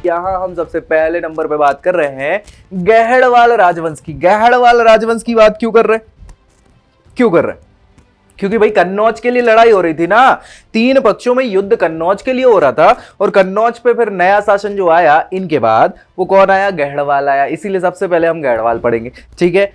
यहाँ हम सबसे पहले नंबर पे बात कर रहे हैं गहड़वाल राजवंश की। गहड़वाल राजवंश की बात क्यों कर रहे हैं? क्योंकि भाई कन्नौज के लिए लड़ाई हो रही थी ना, तीन पक्षों में युद्ध कन्नौज के लिए हो रहा था और कन्नौज पे फिर नया शासन जो आया इनके बाद वो कौन आया? गहड़वाल आया। इसीलिए सबसे पहले हम गहड़वाल पढ़ेंगे, ठीक है।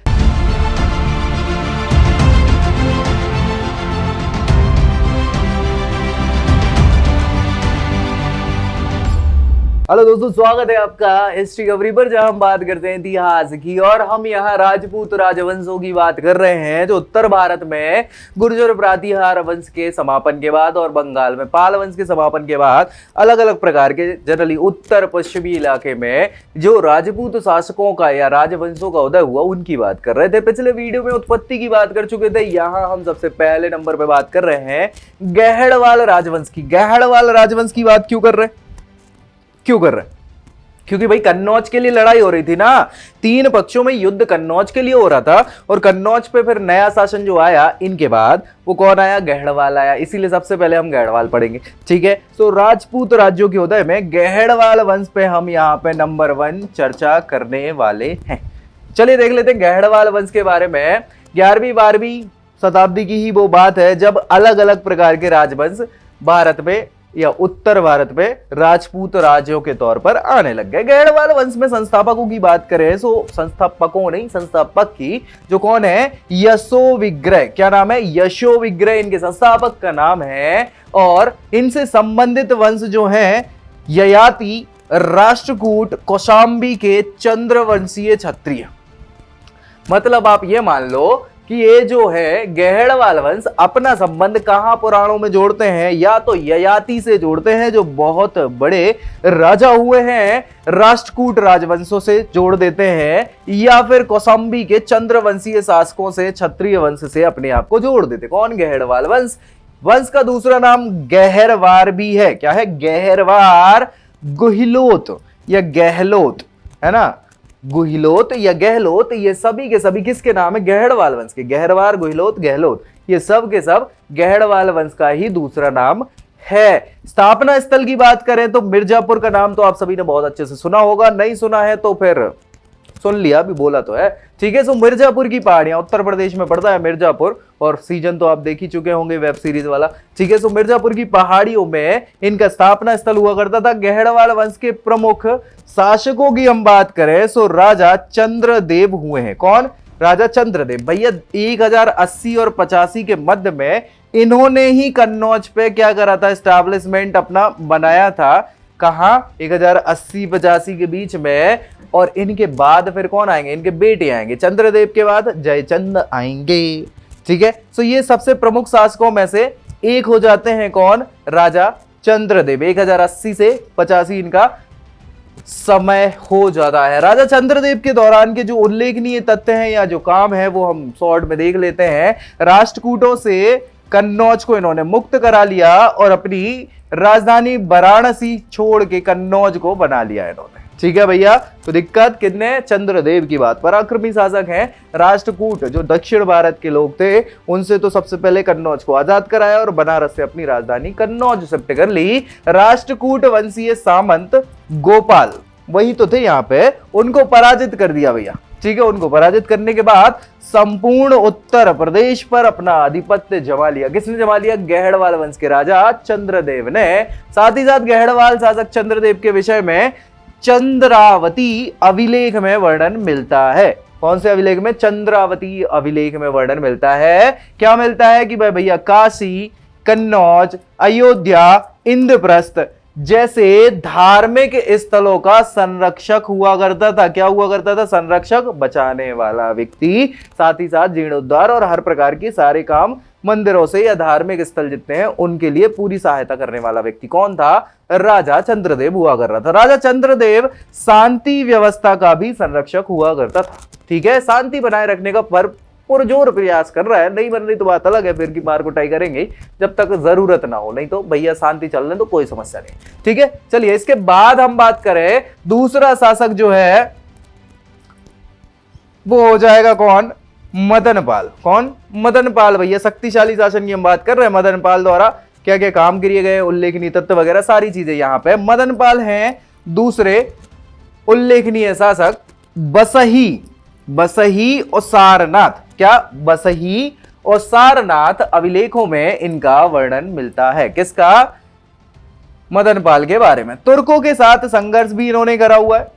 हेलो दोस्तों, स्वागत है आपका हिस्ट्री कवरी पर, जहां हम बात करते हैं इतिहास की। और हम यहाँ राजपूत राजवंशों की बात कर रहे हैं जो उत्तर भारत में गुर्जर प्रातिहार वंश के समापन के बाद और बंगाल में पाल वंश के समापन के बाद अलग अलग प्रकार के जनरली उत्तर पश्चिमी इलाके में जो राजपूत शासकों का या राजवंशों का उदय हुआ उनकी बात कर रहे थे। पिछले वीडियो में उत्पत्ति की बात कर चुके थे। यहाँ हम सबसे पहले नंबर पर बात कर रहे हैं गहड़वाल राजवंश की। गहड़वाल राजवंश की बात क्यों कर रहे हैं? क्योंकि भाई कन्नौज के लिए लड़ाई हो रही थी ना, तीन पक्षों में युद्ध कन्नौज के लिए हो रहा था और कन्नौज पे फिर नया शासन जो आया इनके बाद वो कौन आया? गहड़वाल आया। इसीलिए सबसे पहले हम गहड़वाल पढ़ेंगे, ठीक है। तो राजपूत राज्यों के उदय में गहड़वाल वंश पे हम यहाँ पे नंबर 1 चर्चा करने वाले हैं। चलिए देख लेते हैं गहड़वाल वंश के बारे में। 11वीं-12वीं शताब्दी की ही वो बात है जब अलग अलग प्रकार के राजवंश भारत में या उत्तर भारत में राजपूत राज्यों के तौर पर आने लग गए। गहड़वाल वंश में संस्थापकों की बात करें तो संस्थापक की जो कौन है? यशोविग्रह। क्या नाम है? यशोविग्रह इनके संस्थापक का नाम है। और इनसे संबंधित वंश जो है ययाति, राष्ट्रकूट, कौशांबी के चंद्रवंशीय क्षत्रिय। मतलब आप ये मान लो कि ये जो है गहड़वाल वंश अपना संबंध कहां पुराणों में जोड़ते हैं? या तो ययाति से जोड़ते हैं जो बहुत बड़े राजा हुए हैं, राष्ट्रकूट राजवंशों से जोड़ देते हैं, या फिर कौशांबी के चंद्रवंशीय शासकों से, क्षत्रिय वंश से अपने आप को जोड़ देते। कौन? गहड़वाल वंश। वंश का दूसरा नाम गहरवार भी है। क्या है? गहरवार, गुहिलोत या गहलोत, है ना। गुहिलोत या गहलोत ये सभी के सभी किसके नाम है? गहड़वाल वंश के। गहरवार, गुहिलोत, गहलोत ये सब के सब गहड़वाल वंश का ही दूसरा नाम है। स्थापना स्थल की बात करें तो मिर्जापुर का नाम तो आप सभी ने बहुत अच्छे से सुना होगा, नहीं सुना है तो फिर सुन लिया, अभी बोला तो है, ठीक है। सो मिर्जापुर की पहाड़ियां उत्तर प्रदेश में पड़ता है मिर्जापुर, और सीजन तो आप देख ही चुके होंगे वेब सीरीज वाला, ठीक है। सो मिर्जापुर की पहाड़ियों में इनका स्थापना स्थल हुआ करता था। गहड़वाल वंश के प्रमुख शासकों की हम बात करें सो राजा चंद्रदेव हुए हैं। कौन? राजा चंद्रदेव। भैया 1080 और 85 के मध्य में इन्होंने ही कन्नौज पे क्या करा था? एस्टैब्लिशमेंट अपना बनाया था। कहां? 1080-85 के बीच में। और इनके बाद फिर कौन आएंगे? इनके बेटे आएंगे। चंद्रदेव के बाद जयचंद आएंगे, ठीक है। सो ये सबसे प्रमुख शासकों में से एक हो जाते हैं। कौन? राजा चंद्रदेव। 1080 से 85 इनका समय हो जाता है। राजा चंद्रदेव के दौरान के जो उल्लेखनीय तथ्य हैं या जो काम है वो हम शॉर्ट में देख लेते हैं। राष्ट्रकूटों से कन्नौज को इन्होंने मुक्त करा लिया और अपनी राजधानी वाराणसी छोड़ के कन्नौज को बना लिया इन्होंने, ठीक है भैया। तो दिक्कत कितने? चंद्रदेव की बात। पराक्रमी शासक हैं। राष्ट्रकूट जो दक्षिण भारत के लोग थे उनसे तो सबसे पहले कन्नौज को आजाद कराया और बनारस से अपनी राजधानी कन्नौज शिफ्ट कर ली। राष्ट्रकूट वंशीय सामंत गोपाल वही तो थे यहाँ पे, उनको पराजित कर दिया भैया, ठीक है। उनको पराजित करने के बाद संपूर्ण उत्तर प्रदेश पर अपना आधिपत्य जमा लिया। किसने जमा लिया? गहड़वाल वंश के राजा चंद्रदेव ने। साथ ही साथ गहड़वाल शासक चंद्रदेव के विषय में चंद्रावती अभिलेख में वर्णन मिलता है। कौन से अभिलेख में? चंद्रावती अभिलेख में वर्णन मिलता है। क्या मिलता है? कि भाई भैया काशी, कन्नौज, अयोध्या, इंद्रप्रस्थ जैसे धार्मिक स्थलों का संरक्षक हुआ करता था। क्या हुआ करता था? संरक्षक, बचाने वाला व्यक्ति। साथ ही साथ जीर्णोद्धार और हर प्रकार के सारे काम मंदिरों से या धार्मिक स्थल जितने हैं उनके लिए पूरी सहायता करने वाला व्यक्ति कौन था? राजा चंद्रदेव हुआ कर रहा था। राजा चंद्रदेव शांति व्यवस्था का भी संरक्षक हुआ करता था, ठीक है। शांति बनाए रखने का पुरजोर प्रयास कर रहा है। नहीं बन रही तो बात अलग है, फिर की मार कुटाई करेंगे जब तक जरूरत ना हो, नहीं तो भैया शांति चल रहे तो कोई समस्या नहीं, ठीक है। चलिए इसके बाद हम बात करें दूसरा शासक जो है वो हो जाएगा कौन? मदनपाल। कौन? मदनपाल भैया। शक्तिशाली शासन की हम बात कर रहे हैं। मदनपाल द्वारा क्या क्या काम किए गए, उल्लेखनीय तत्व वगैरह सारी चीजें यहाँ पे। मदनपाल हैं दूसरे उल्लेखनीय शासक बसही और सारनाथ। क्या? बसही और सारनाथ अभिलेखों में इनका वर्णन मिलता है। किसका? मदनपाल के बारे में। तुर्कों के साथ संघर्ष भी इन्होंने करा हुआ है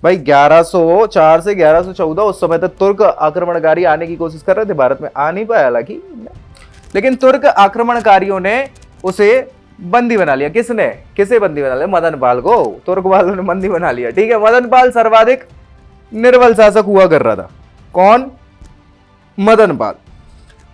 भाई। 1104 से 1114 उस समय तक तुर्क आक्रमणकारी आने की कोशिश कर रहे थे, भारत में आ नहीं पाया हालांकि, लेकिन तुर्क आक्रमणकारियों ने उसे बंदी बना लिया। किसने? किसे बंदी बना लिया? मदनपाल को। तुर्क वालों ने बंदी बना लिया। ठीक है, मदनपाल सर्वाधिक निर्बल शासक हुआ कर रहा था। कौन? मदनपाल।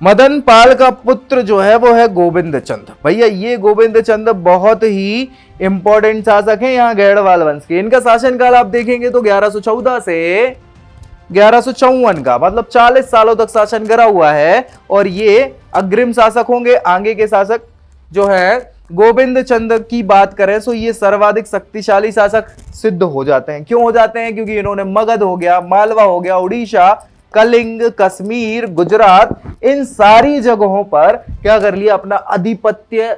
मदनपाल का पुत्र जो है वो है गोविंद चंद। भैया ये गोविंद चंद बहुत ही इंपॉर्टेंट शासक हैं यहाँ गैड़वाल वंश के। इनका शासनकाल आप देखेंगे तो 1114 से 1154 का, मतलब 40 सालों तक शासन करा हुआ है। और ये अग्रिम शासक होंगे। आगे के शासक जो है गोविंद चंद की बात करें तो ये सर्वाधिक शक्तिशाली शासक सिद्ध हो जाते हैं। क्यों हो जाते हैं? क्योंकि इन्होंने मगध हो गया, मालवा हो गया, उड़ीसा, कलिंग, कश्मीर, गुजरात, इन सारी जगहों पर क्या कर लिया? अपना आधिपत्य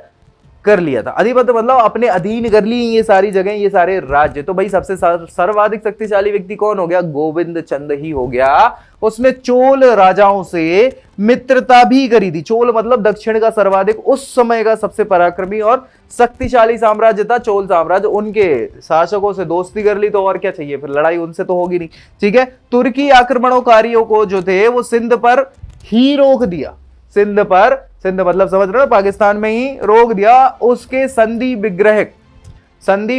कर लिया था। आधिपत्य मतलब अपने अधीन कर ली ये सारी जगह, ये सारे राज्य। तो भाई सबसे सर्वाधिक शक्तिशाली व्यक्ति कौन हो गया? गोविंद चंद ही हो गया। उसने चोल राजाओं से मित्रता भी करी थी। चोल मतलब दक्षिण का सर्वाधिक, उस समय का सबसे पराक्रमी और शक्तिशाली साम्राज्य था चोल साम्राज्य। उनके शासकों से दोस्ती कर ली तो और क्या चाहिए, फिर लड़ाई उनसे तो होगी नहीं। ठीक है, तुर्की आक्रमणकारियों को जो थे वो सिंध पर ही रोक दिया। सिंध पर, सिंध मतलब समझ रहे हो, पाकिस्तान में ही रोक दिया। उसके संधि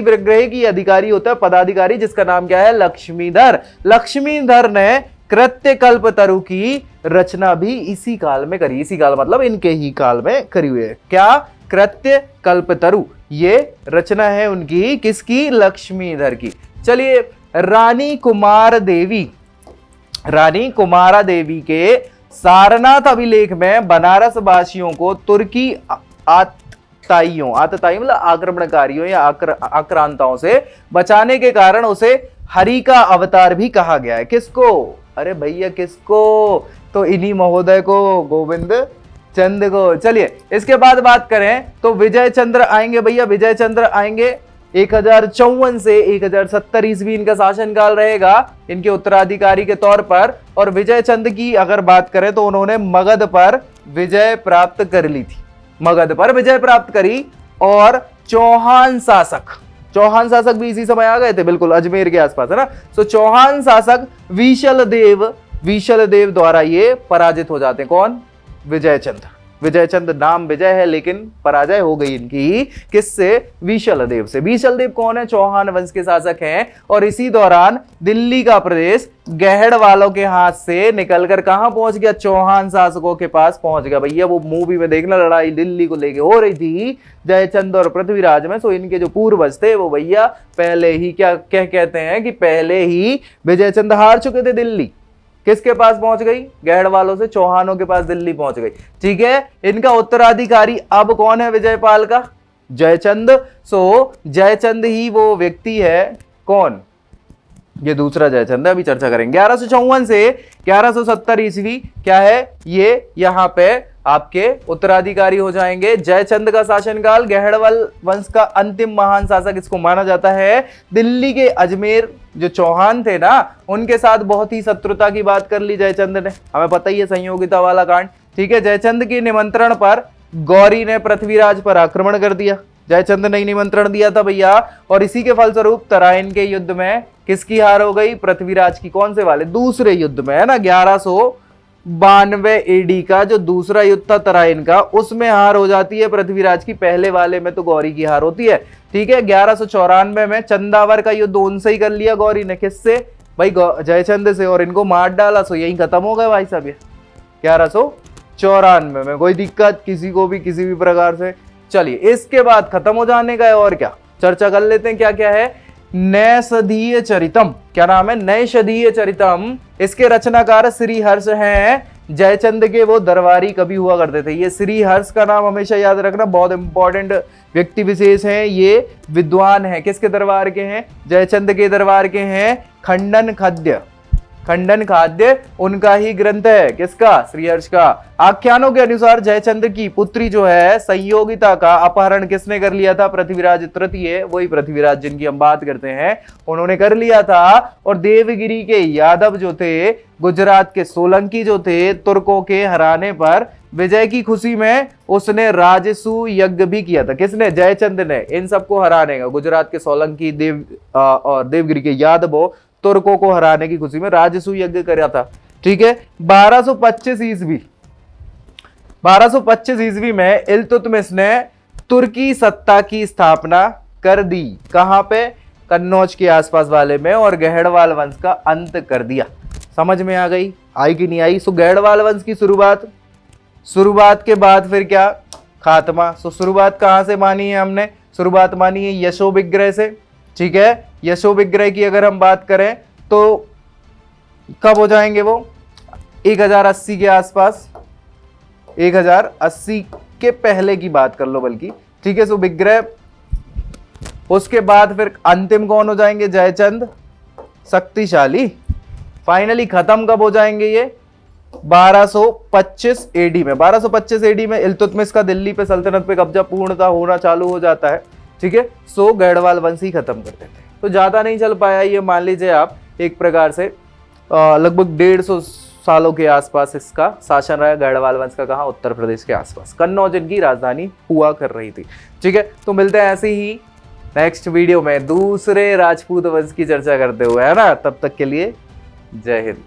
विग्रह की अधिकारी होता है, पदाधिकारी, जिसका नाम क्या है? लक्ष्मीधर। लक्ष्मीधर ने कृत्य कल्पतरु की रचना भी इसी काल में करी। इसी काल मतलब इनके ही काल में करी हुई है। क्या? कृत्य कल्पतरु, ये रचना है उनकी। किसकी? लक्ष्मीधर की। चलिए, रानी कुमारा देवी के सारनाथ अभिलेख में बनारस वासियों को तुर्की आतताइयों मतलब आक्रमणकारियों या आक्रांताओं से बचाने के कारण उसे हरि का अवतार भी कहा गया है। किसको? अरे भैया किसको? तो इन्हीं महोदय को, गोविंद चंद को। चलिए, इसके बाद बात करें तो विजय चंद्र आएंगे। भैया विजय चंद्र आएंगे 1054 से 1070 ईस्वी इनका शासनकाल रहेगा इनके उत्तराधिकारी के तौर पर। और विजय चंद की अगर बात करें तो उन्होंने मगध पर विजय प्राप्त कर ली थी। मगध पर विजय प्राप्त करी। और चौहान शासक भी इसी समय आ गए थे, बिल्कुल अजमेर के आसपास, है ना। तो चौहान शासक विशल देव द्वारा ये पराजित हो जाते हैं। कौन? विजय चंद नाम विजय है लेकिन पराजय हो गई इनकी। किससे? विशल देव से। विशल देव कौन है? चौहान वंश के शासक हैं। और इसी दौरान दिल्ली का प्रदेश गहड़ वालों के हाथ से निकलकर कहां पहुंच गया? चौहान शासकों के पास पहुंच गया। भैया वो मूवी में देखना, लड़ाई दिल्ली को लेके हो रही थी जयचंद और पृथ्वीराज में। सो इनके जो पूर्वज थे वो भैया पहले ही क्या कहते हैं कि पहले ही विजयचंद हार चुके थे। दिल्ली किसके पास पहुंच गई? गहड़ वालों से चौहानों के पास दिल्ली पहुंच गई। ठीक है, इनका उत्तराधिकारी अब कौन है? विजयपाल का जयचंद। सो जयचंद ही वो व्यक्ति है। कौन? ये दूसरा जयचंद है, अभी चर्चा करेंगे। 1154 से 1170 ईस्वी क्या है? ये यहां पे आपके उत्तराधिकारी हो जाएंगे। जयचंद का शासनकाल, गहड़वाल वंश का अंतिम महान शासक इसको माना जाता है। दिल्ली के अजमेर जो चौहान थे ना, उनके साथ बहुत ही शत्रुता की बात कर ली जयचंद ने। हमें पता ही है संयोगिता वाला कांड। ठीक है, जयचंद के निमंत्रण पर गौरी ने पृथ्वीराज पर आक्रमण कर दिया। जयचंद ने निमंत्रण दिया था भैया। और इसी के फलस्वरूप तराइन के युद्ध में किसकी हार हो गई? पृथ्वीराज की। कौन से वाले? दूसरे युद्ध में, है ना। 1192 एडी का जो दूसरा युद्ध था तराइन का, उसमें हार हो जाती है पृथ्वीराज की। पहले वाले में तो गौरी की हार होती है। ठीक है, 1194 में चंदावर का युद्ध उनसे ही कर लिया गौरी ने। किससे? भाई जयचंद से। और इनको मार डाला। सो यही खत्म हो गए भाई साहब। 1194 में कोई दिक्कत किसी को भी किसी भी प्रकार से। चलिए, इसके बाद खत्म हो जाने का है और क्या, चर्चा कर लेते हैं क्या क्या है। नैषधीय चरितम, क्या नाम है? नैषधीय चरितम। इसके रचनाकार श्री हर्ष हैं। जयचंद के वो दरबारी कवि हुआ करते थे। ये श्री हर्ष का नाम हमेशा याद रखना, बहुत इंपॉर्टेंट व्यक्ति विशेष हैं। ये विद्वान हैं। किसके दरबार के हैं? जयचंद के दरबार के हैं। खंडन खाद्य उनका ही ग्रंथ है, किसका? श्रीहर्ष का। आख्यानों के अनुसार जयचंद्र की पुत्री जो है संयोगिता का अपहरण किसने कर लिया था? पृथ्वीराज तृतीय, वही पृथ्वीराज जिनकी हम बात करते हैं, उन्होंने कर लिया था। और देवगिरी के यादव जो थे, गुजरात के सोलंकी जो थे, तुर्कों के हराने पर विजय की खुशी में उसने राजसूय यज्ञ भी किया था। किसने? जयचंद्र ने। इन सबको हराने का, गुजरात के सोलंकी, और देवगिरी के यादवों, तुर्कों को हराने की खुशी में राजसूय यज्ञ किया था। ठीक है। 1225 ईस्वी में इल्तुतमिश ने तुर्की सत्ता की स्थापना कर दी। कहां पे? कन्नौज के आसपास वाले में, और गहड़वाल वंश का अंत कर दिया। समझ में आ गई? आई कि नहीं आई? सो गहड़वाल वंश की शुरुआत के बाद फिर क्या? खात्मा। सो शुरुआत कहां से मानी है हमने? शुरुआत मानी है यशो विग्रह से। ठीक है। यशो विग्रह की अगर हम बात करें तो कब हो जाएंगे वो? 1080 के आसपास, 1080 के पहले की बात कर लो बल्कि। ठीक है। सो विग्रह, उसके बाद फिर अंतिम कौन हो जाएंगे? जयचंद शक्तिशाली। फाइनली खत्म कब हो जाएंगे ये? 1225 एडी में। 1225 एडी में इल्तुतमिश का दिल्ली पे सल्तनत पे कब्जा पूर्णतः होना चालू हो जाता है। ठीक है। सो गढ़वाल वंश ही खत्म कर देते हैं। तो ज्यादा नहीं चल पाया ये, मान लीजिए आप, एक प्रकार से लगभग 150 सालों के आसपास इसका शासन रहा। गढ़वाल वंश का कहा? उत्तर प्रदेश के आसपास। कन्नौज इनकी राजधानी हुआ कर रही थी। ठीक है। तो मिलते हैं ऐसे ही नेक्स्ट वीडियो में दूसरे राजपूत वंश की चर्चा करते हुए, है ना। तब तक के लिए जय हिंद।